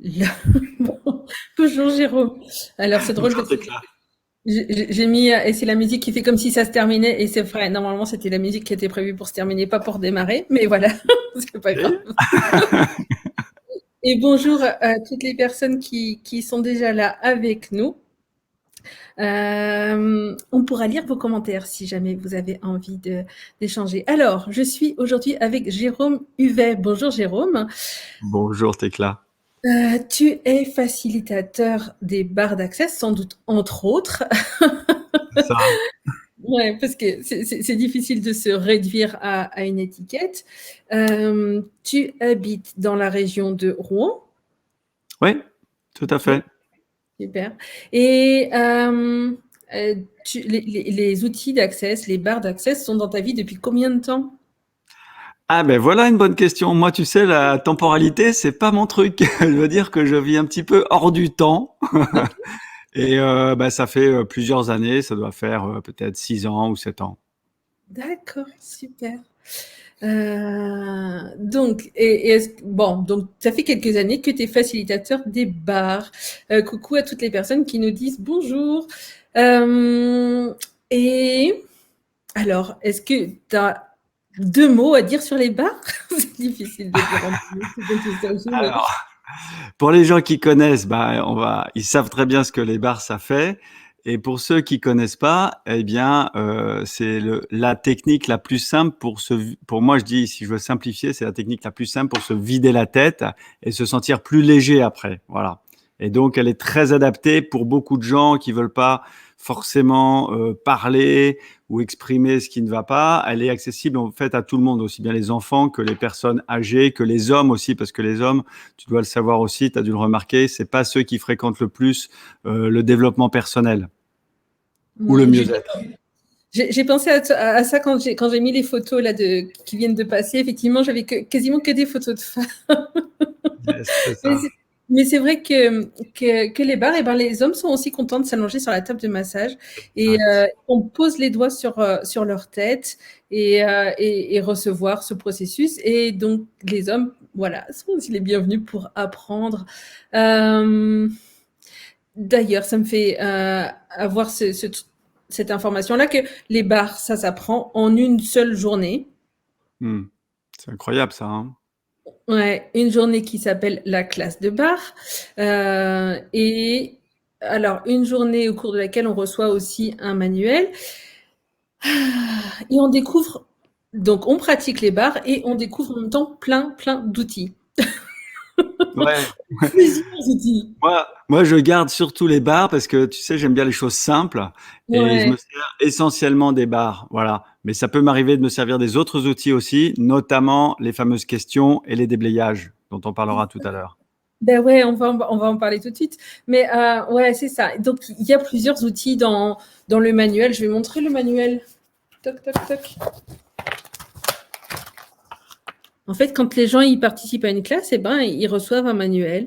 Là. Bon. Bonjour Jérôme. Alors c'est drôle Bonjour parce que Tekla. j'ai mis et c'est la musique qui fait comme si ça se terminait et c'est vrai. Normalement c'était la musique qui était prévue pour se terminer, pas pour démarrer. Mais voilà, c'est pas grave. Ok. Et bonjour à toutes les personnes qui sont déjà là avec nous. On pourra lire vos commentaires si jamais vous avez envie d'échanger. Alors, je suis aujourd'hui avec Jérôme Huvet. Bonjour Jérôme. Bonjour Tekla. Tu es facilitateur des barres d'accès, sans doute entre autres. C'est ça. Ouais, parce que c'est difficile de se réduire à une étiquette. Tu habites dans la région de Rouen. Oui, tout à Ok, fait. super. Et les outils d'accès, les barres d'accès sont dans ta vie depuis combien de temps? Ah ben voilà une bonne question. Moi, tu sais, la temporalité, c'est pas mon truc. Je veux dire que je vis un petit peu hors du temps. Ok, Et bah, ça fait plusieurs années. Ça doit faire peut-être 6 ans ou 7 ans. d'accord, super. Donc, bon, donc ça fait quelques années que tu es facilitateur des bars. Coucou à toutes les personnes qui nous disent bonjour. Euh, et alors, est-ce que tu as deux mots à dire sur les bars? C'est difficile de dire en deux mots ce dont il s'agit, mais Alors, pour les gens qui connaissent, bah, ils savent très bien ce que les bars ça fait. Et pour ceux qui connaissent pas, eh bien, c'est la technique la plus simple pour moi, je dis, si je veux simplifier, c'est la technique la plus simple pour se vider la tête et se sentir plus léger après. Voilà. Et donc, elle est très adaptée pour beaucoup de gens qui veulent pas forcément parler ou exprimer ce qui ne va pas. Elle est accessible en fait à tout le monde, aussi bien les enfants que les personnes âgées, que les hommes aussi, parce que les hommes, tu dois le savoir aussi, tu as dû le remarquer, c'est pas ceux qui fréquentent le plus le développement personnel ou le ouais, mieux-être. j'ai pensé à ça quand j'ai mis les photos là qui viennent de passer. Effectivement, j'avais quasiment que des photos de femmes. Yes, c'est Mais ça. c'est vrai que les bars, et ben, les hommes sont aussi contents de s'allonger sur la table de massage et Exact. on pose les doigts sur leur tête et recevoir ce processus. Et donc, les hommes, voilà, sont aussi les bienvenus pour apprendre. Euh, D'ailleurs, ça me fait avoir cette information-là que les bars, ça s'apprend en une seule journée. Hmm. C'est incroyable ça. Hein. Ouais, une journée qui s'appelle la classe de bar. Et alors, une journée au cours de laquelle on reçoit aussi un manuel. Et on découvre, donc on pratique les bars et on découvre en même temps plein d'outils. Ouais. Plusieurs outils. Moi, je garde surtout les bars parce que tu sais, j'aime bien les choses simples et je Ouais. me sers essentiellement des bars. Voilà. Mais ça peut m'arriver de me servir des autres outils aussi, notamment les fameuses questions et les déblayages dont on parlera tout à l'heure. Ben ouais, on va en parler tout de suite. Mais ouais, c'est ça. Donc, il y a plusieurs outils dans le manuel. Je vais montrer le manuel. Toc, toc, toc. En fait, quand les gens ils participent à une classe, eh ben, ils reçoivent un manuel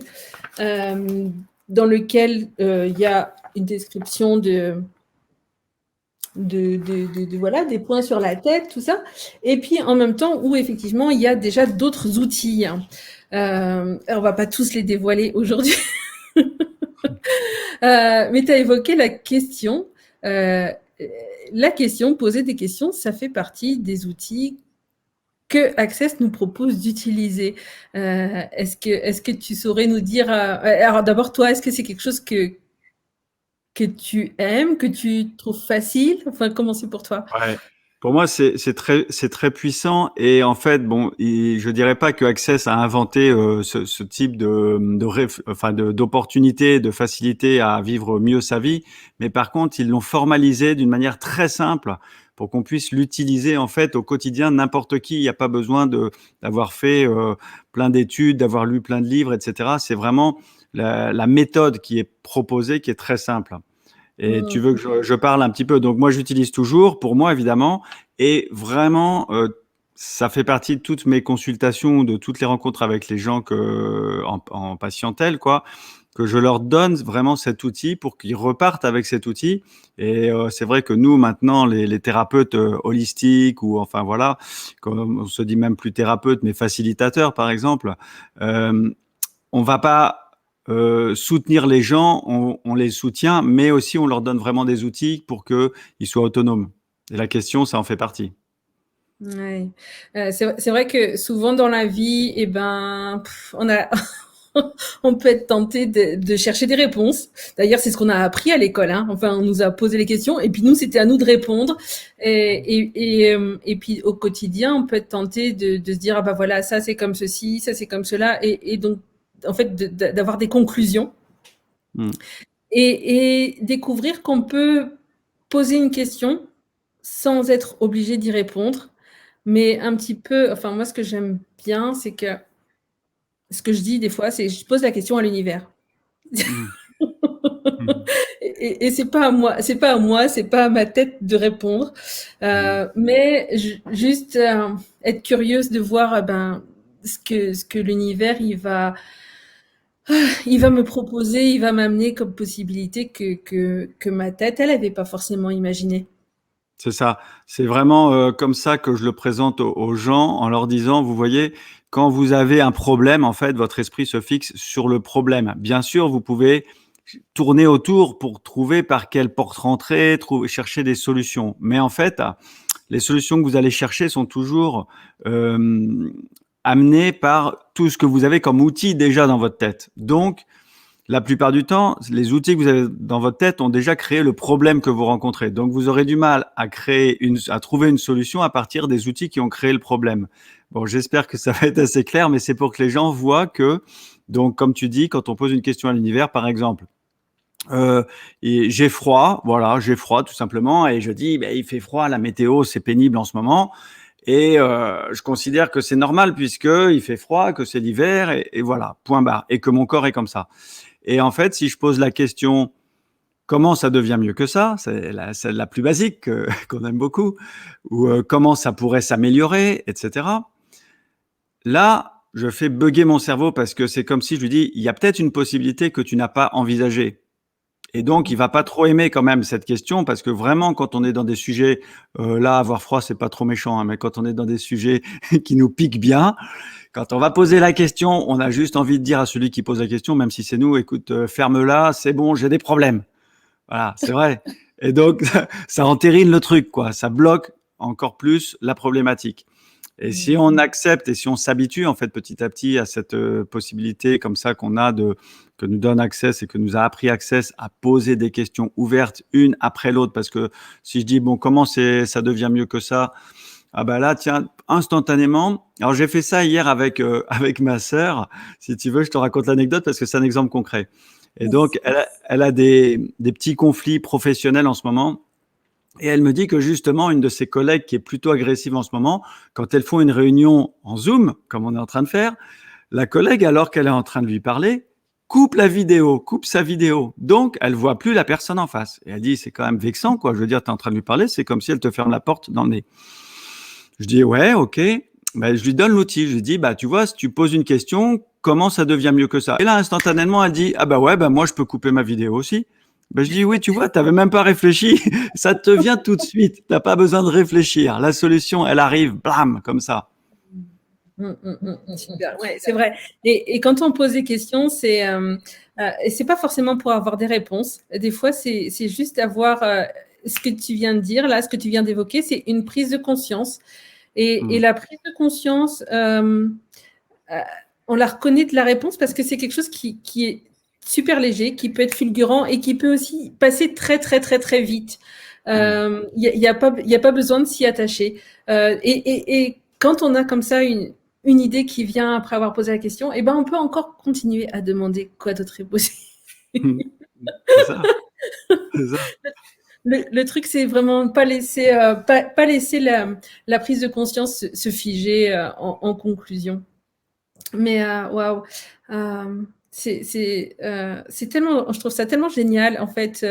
euh, dans lequel il y a une description voilà, des points sur la tête, tout ça. Et puis, en même temps, où effectivement, il y a déjà d'autres outils. On va pas tous les dévoiler aujourd'hui. Mais tu as évoqué la question. Euh, la question, poser des questions, ça fait partie des outils que Access nous propose d'utiliser. Est-ce que tu saurais nous dire... alors d'abord, toi, est-ce que c'est quelque chose que tu aimes, que tu trouves facile? Enfin, comment c'est pour toi? Ouais. Pour moi, c'est très puissant et en fait, bon, je dirais pas que Access a inventé ce type d'opportunité, de facilité à vivre mieux sa vie, mais par contre, ils l'ont formalisé d'une manière très simple pour qu'on puisse l'utiliser en fait au quotidien n'importe qui. Il n'y a pas besoin d'avoir fait plein d'études, d'avoir lu plein de livres, etc. C'est vraiment la méthode qui est proposée qui est très simple. Et tu Mmh. veux que je parle un petit peu. Donc moi, j'utilise toujours, pour moi évidemment, et vraiment, ça fait partie de toutes mes consultations, de toutes les rencontres avec les gens en patientèle, quoi, que je leur donne vraiment cet outil pour qu'ils repartent avec cet outil. Et c'est vrai que nous, maintenant, les thérapeutes holistiques, ou enfin voilà, comme on se dit même plus thérapeute, mais facilitateur, par exemple, on va pas soutenir les gens, on les soutient, mais aussi on leur donne vraiment des outils pour qu'ils soient autonomes. Et la question, ça en fait partie. Ouais. C'est vrai que souvent dans la vie, eh ben, on a on peut être tenté de chercher des réponses. D'ailleurs, c'est ce qu'on a appris à l'école, hein. Enfin, on nous a posé les questions et puis nous, c'était à nous de répondre. Et puis au quotidien, on peut être tenté de se dire, ah bah voilà, ça c'est comme ceci, ça c'est comme cela, et donc en fait d'avoir des conclusions Mm. et découvrir qu'on peut poser une question sans être obligé d'y répondre, mais un petit peu, enfin moi ce que j'aime bien, c'est que ce que je dis des fois, c'est je pose la question à l'univers. Mm. Mm. Et c'est pas à moi, c'est pas à moi, c'est pas à ma tête de répondre, Mm. mais juste être curieuse de voir ben ce que l'univers il va me proposer, il va m'amener comme possibilité que ma tête elle avait pas forcément imaginé. C'est ça. C'est vraiment comme ça que je le présente aux gens en leur disant, vous voyez, quand vous avez un problème, en fait, votre esprit se fixe sur le problème. Bien sûr, vous pouvez tourner autour pour trouver par quelle porte rentrer, chercher des solutions. Mais en fait, les solutions que vous allez chercher sont toujours amenées par tout ce que vous avez comme outil déjà dans votre tête. Donc, la plupart du temps, les outils que vous avez dans votre tête ont déjà créé le problème que vous rencontrez. Donc, vous aurez du mal à trouver une solution à partir des outils qui ont créé le problème. Bon, j'espère que ça va être assez clair, mais c'est pour que les gens voient que, donc, comme tu dis, quand on pose une question à l'univers, par exemple, et j'ai froid, voilà, j'ai froid tout simplement, et je dis, ben, il fait froid, la météo, c'est pénible en ce moment. Et je considère que c'est normal puisque il fait froid, que c'est l'hiver, et voilà, point barre, et que mon corps est comme ça. Et en fait, si je pose la question comment ça devient mieux que ça, c'est la plus basique qu'on aime beaucoup, ou comment ça pourrait s'améliorer, etc. Là, je fais bugger mon cerveau parce que c'est comme si je lui dis, il y a peut-être une possibilité que tu n'as pas envisagée. Et donc, il va pas trop aimer quand même cette question parce que vraiment, quand on est dans des sujets, là, avoir froid, c'est pas trop méchant, hein, mais quand on est dans des sujets qui nous piquent bien, quand on va poser la question, on a juste envie de dire à celui qui pose la question, même si c'est nous, écoute, ferme-la, c'est bon, j'ai des problèmes. Voilà, c'est vrai. Et donc, ça entérine le truc, quoi. Ça bloque encore plus la problématique. Et si on accepte et si on s'habitue, en fait, petit à petit à cette possibilité comme ça qu'on a que nous donne Access et que nous a appris Access à poser des questions ouvertes une après l'autre, parce que si je dis, bon, comment ça devient mieux que ça? Ah bah là, tiens, instantanément. Alors j'ai fait ça hier avec avec ma sœur. Si tu veux, je te raconte l'anecdote parce que c'est un exemple concret. Et donc, elle a des petits conflits professionnels en ce moment. Et elle me dit que justement, une de ses collègues qui est plutôt agressive en ce moment, quand elles font une réunion en Zoom, comme on est en train de faire, la collègue, alors qu'elle est en train de lui parler, coupe la vidéo, coupe sa vidéo. Donc, elle voit plus la personne en face. Et elle dit, c'est quand même vexant, quoi. Je veux dire, tu es en train de lui parler, c'est comme si elle te ferme la porte dans le nez. Je dis, ouais, ok. Ben, je lui donne l'outil. Je lui dis, bah, tu vois, si tu poses une question, comment ça devient mieux que ça? Et là, instantanément, elle dit, ah bah ouais, bah moi, je peux couper ma vidéo aussi. Ben, je dis, oui, tu vois, tu n'avais même pas réfléchi. Ça te vient tout de suite. Tu n'as pas besoin de réfléchir. La solution, elle arrive, blam, comme ça. Super, ouais, c'est vrai. Et quand on pose des questions, et c'est pas forcément pour avoir des réponses. Des fois, c'est juste avoir ce que tu viens de dire, là, ce que tu viens d'évoquer, c'est une prise de conscience. Et la prise de conscience, on la reconnaît de la réponse parce que c'est quelque chose qui est super léger, qui peut être fulgurant et qui peut aussi passer très, très, très, très vite. Il n'y a pas besoin de s'y attacher. Et quand on a comme ça une idée qui vient après avoir posé la question, eh ben on peut encore continuer à demander quoi d'autre est possible. C'est ça. C'est ça. Le truc, c'est vraiment pas laisser, pas laisser la prise de conscience se figer en conclusion. Mais waouh, c'est tellement, je trouve ça tellement génial en fait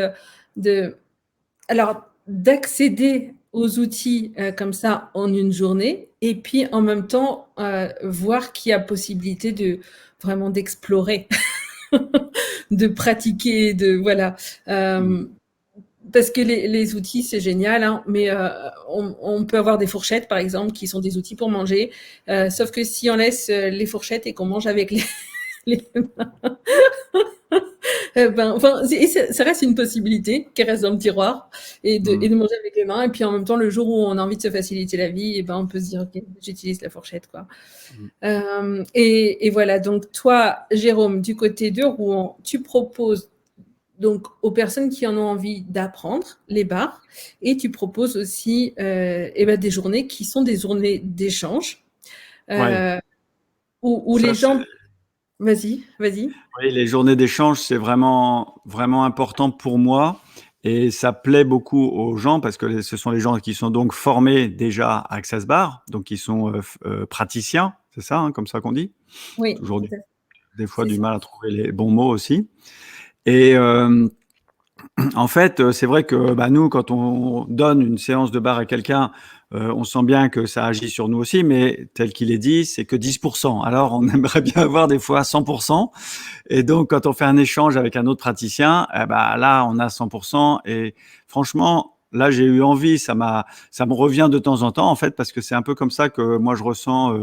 de, alors d'accéder aux outils comme ça en une journée et puis en même temps voir qu'il y a possibilité de vraiment d'explorer, de pratiquer, de voilà. Parce que les outils, c'est génial, hein, mais on peut avoir des fourchettes, par exemple, qui sont des outils pour manger. Sauf que si on laisse les fourchettes et qu'on mange avec les mains. Enfin, ça reste une possibilité qui reste dans le tiroir et Mm. de manger avec les mains. Et puis en même temps, le jour où on a envie de se faciliter la vie, et ben, on peut se dire, OK, j'utilise la fourchette, quoi. Mm. Et voilà, donc toi, Jérôme, du côté de Rouen, tu proposes donc aux personnes qui en ont envie d'apprendre les bars et tu proposes aussi et ben, des journées qui sont des journées d'échange Ouais, euh, où ça les c'est. gens... Vas-y, vas-y. Oui, les journées d'échange, c'est vraiment, vraiment important pour moi et ça plaît beaucoup aux gens parce que ce sont les gens qui sont donc formés déjà à Access Bar, donc qui sont praticiens, c'est ça, hein, comme ça qu'on dit. Oui, Toujours tout à fait, des fois c'est du ça. mal à trouver les bons mots aussi. Et en fait, c'est vrai que bah, nous, quand on donne une séance de bar à quelqu'un, on sent bien que ça agit sur nous aussi, mais tel qu'il est dit, c'est que 10%. Alors, on aimerait bien avoir des fois 100%. Et donc, quand on fait un échange avec un autre praticien, eh ben, là, on a 100%. Et franchement, là, j'ai eu envie, ça me revient de temps en temps, en fait, parce que c'est un peu comme ça que moi, je ressens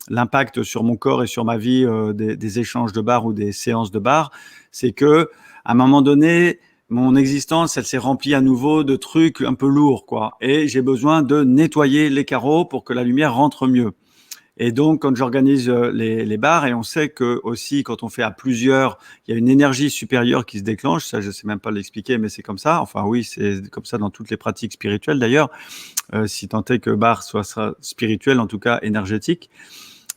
l'impact sur mon corps et sur ma vie des échanges de bar ou des séances de bar. C'est que, à un moment donné, mon existence, elle s'est remplie à nouveau de trucs un peu lourds, quoi. Et j'ai besoin de nettoyer les carreaux pour que la lumière rentre mieux. Et donc, quand j'organise les bars, et on sait que aussi, quand on fait à plusieurs, il y a une énergie supérieure qui se déclenche. Ça, je sais même pas l'expliquer, mais c'est comme ça. Enfin, oui, c'est comme ça dans toutes les pratiques spirituelles d'ailleurs. Si tant est que bar soit spirituel, en tout cas énergétique.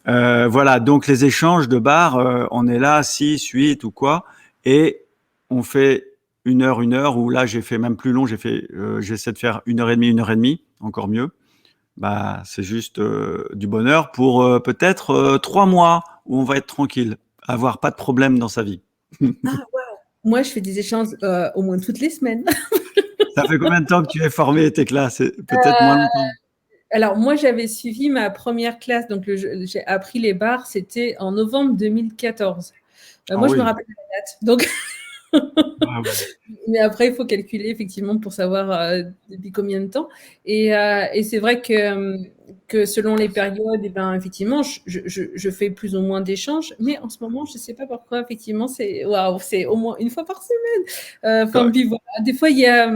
Voilà. Donc, les échanges de bars, on est là, 6, 8 ou quoi, et on fait une heure, ou là, j'ai fait même plus long. J'essaie de faire une heure et demie, encore mieux. Bah, c'est juste du bonheur pour peut-être 3 mois où on va être tranquille, avoir pas de problème dans sa vie. Ah, waouh. Moi, je fais des échanges au moins toutes les semaines. Ça fait combien de temps que tu es formé tes classes? Peut-être moins longtemps. Alors, moi, j'avais suivi ma première classe, donc j'ai appris les bars, c'était en novembre 2014. Ah Moi, je me oui. rappelle de la date. Donc, Ah oui. mais après, il faut calculer effectivement pour savoir depuis combien de temps. Et c'est vrai que selon les périodes, eh ben, effectivement, je fais plus ou moins d'échanges. Mais en ce moment, je ne sais pas pourquoi, effectivement, c'est waouh, c'est au moins une fois par semaine. Enfin, Ouais. puis voilà. Des fois, il y a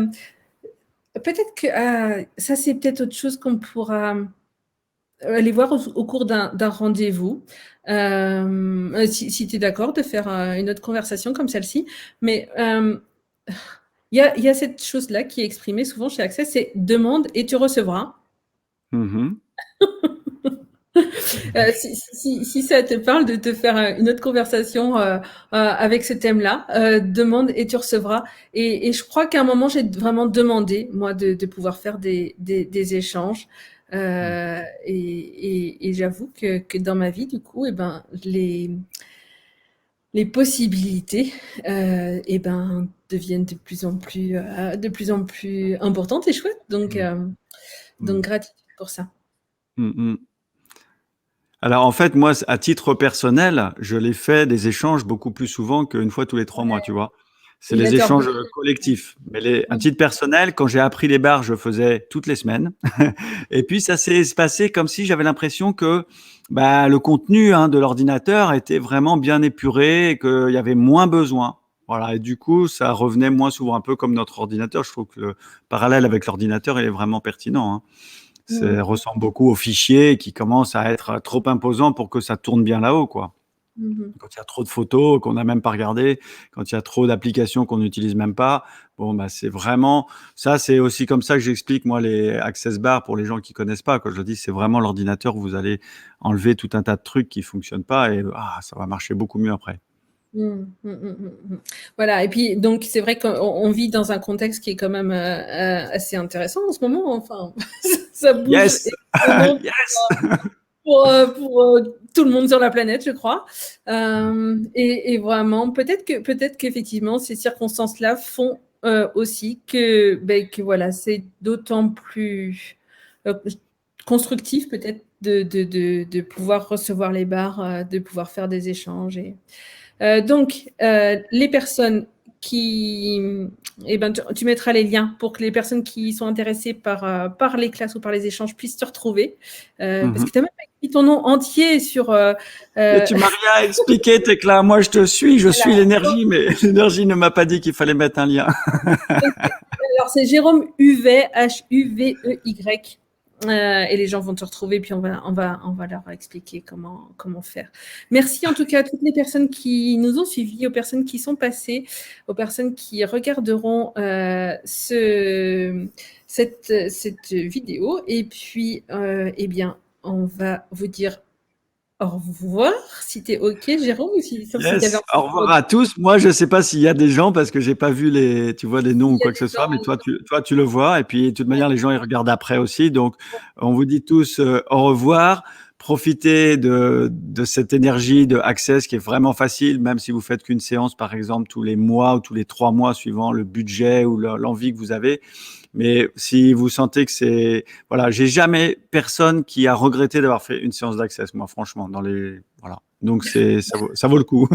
peut-être que ça, c'est peut-être autre chose qu'on pourra aller voir au cours d'un rendez-vous. Si tu es d'accord de faire une autre conversation comme celle-ci. Mais il y a cette chose-là qui est exprimée souvent chez Access, c'est demande et tu recevras. Mhm. Si ça te parle de te faire une autre conversation avec ce thème-là, demande et tu recevras. Et je crois qu'à un moment, j'ai vraiment demandé, moi, de pouvoir faire des échanges. Et j'avoue que dans ma vie, du coup, eh ben, les possibilités eh ben, deviennent de plus en plus importantes et chouettes. Donc Mhm. gratitude pour ça. Mhm. Alors en fait, moi, à titre personnel, je l'ai fait des échanges beaucoup plus souvent qu'une fois tous les 3 mois, tu vois. C'est Oui, là, les tu es un peu... échanges collectifs. Mais à titre personnel, quand j'ai appris les bars, je faisais toutes les semaines. Et puis ça s'est passé comme si j'avais l'impression que bah, le contenu hein, de l'ordinateur était vraiment bien épuré et qu'il y avait moins besoin. Voilà, et du coup, ça revenait moins souvent, un peu comme notre ordinateur. Je trouve que le parallèle avec l'ordinateur il est vraiment pertinent. Hein. Ça Mm. ressemble beaucoup aux fichiers qui commencent à être trop imposants pour que ça tourne bien là-haut, quoi. Mhm. Quand il y a trop de photos qu'on n'a même pas regardées, quand il y a trop d'applications qu'on n'utilise même pas, bon, bah, c'est vraiment, ça, c'est aussi comme ça que j'explique, moi, les access bars pour les gens qui connaissent pas. Quand je dis, c'est vraiment l'ordinateur où vous allez enlever tout un tas de trucs qui fonctionnent pas et ça va marcher beaucoup mieux après. Mm, mm, mm, mm, mm. Voilà, et puis donc c'est vrai qu'on vit dans un contexte qui est quand même assez intéressant en ce moment. Enfin, ça bouge Yes! énormément Yes! pour tout le monde sur la planète, je crois. Et vraiment, peut-être qu'effectivement ces circonstances-là font aussi que voilà, c'est d'autant plus constructif peut-être de pouvoir recevoir les bars, de pouvoir faire des échanges. Donc, les personnes tu mettras les liens pour que les personnes qui sont intéressées par les classes ou par les échanges puissent te retrouver. Parce que tu n'as même pas écrit ton nom entier sur... Mais tu m'as rien expliqué, Tekla. Moi, je te suis, je suis l'énergie, mais l'énergie ne m'a pas dit qu'il fallait mettre un lien. Alors, c'est Jérôme Huvey, Huvey. Et les gens vont te retrouver, puis on va leur expliquer comment faire. Merci en tout cas à toutes les personnes qui nous ont suivis, aux personnes qui sont passées, aux personnes qui regarderont cette vidéo. Et puis, eh bien, on va vous dire au revoir, si tu es OK, Jérôme, ou si tu avais... Au revoir à tous. Moi, je ne sais pas s'il y a des gens parce que j'ai pas vu les noms ou quoi que ce soit, mais toi, tu le vois. Et puis, de toute manière, les gens, ils regardent après aussi. Donc, on vous dit tous au revoir. Profitez de cette énergie de Access qui est vraiment facile, même si vous faites qu'une séance, par exemple, tous les mois ou tous les 3 mois, suivant le budget ou l'envie que vous avez. Mais si vous sentez que c'est, voilà, j'ai jamais personne qui a regretté d'avoir fait une séance d'Access, moi, franchement, voilà. Donc ça vaut le coup.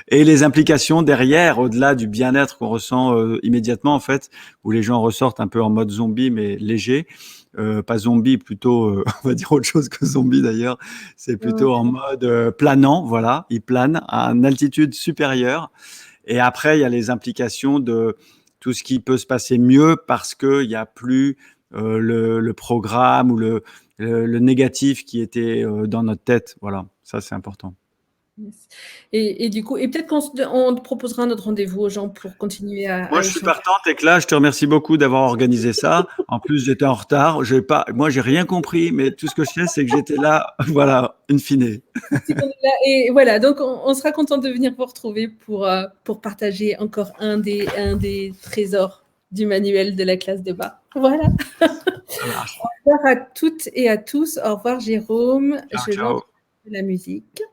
Et les implications derrière, au-delà du bien-être qu'on ressent immédiatement, en fait, où les gens ressortent un peu en mode zombie, mais léger. Pas zombie, plutôt, on va dire autre chose que zombie d'ailleurs. C'est plutôt en mode planant, voilà. Ils planent à une altitude supérieure. Et après, il y a les implications de tout ce qui peut se passer mieux parce qu'il n'y a plus le programme ou le négatif qui était dans notre tête. Voilà, ça c'est important. Et du coup, peut-être qu'on te proposera notre rendez-vous aux gens pour continuer à Moi, je suis partante et que là, je te remercie beaucoup d'avoir organisé ça. En plus, j'étais en retard. Moi, j'ai rien compris, mais tout ce que je sais, c'est que j'étais là, voilà, in fine. Et voilà, donc on sera content de venir vous retrouver pour partager encore un des trésors du manuel de la classe de bas. Voilà. Au revoir à toutes et à tous. Au revoir, Jérôme. Ciao, ciao. La musique.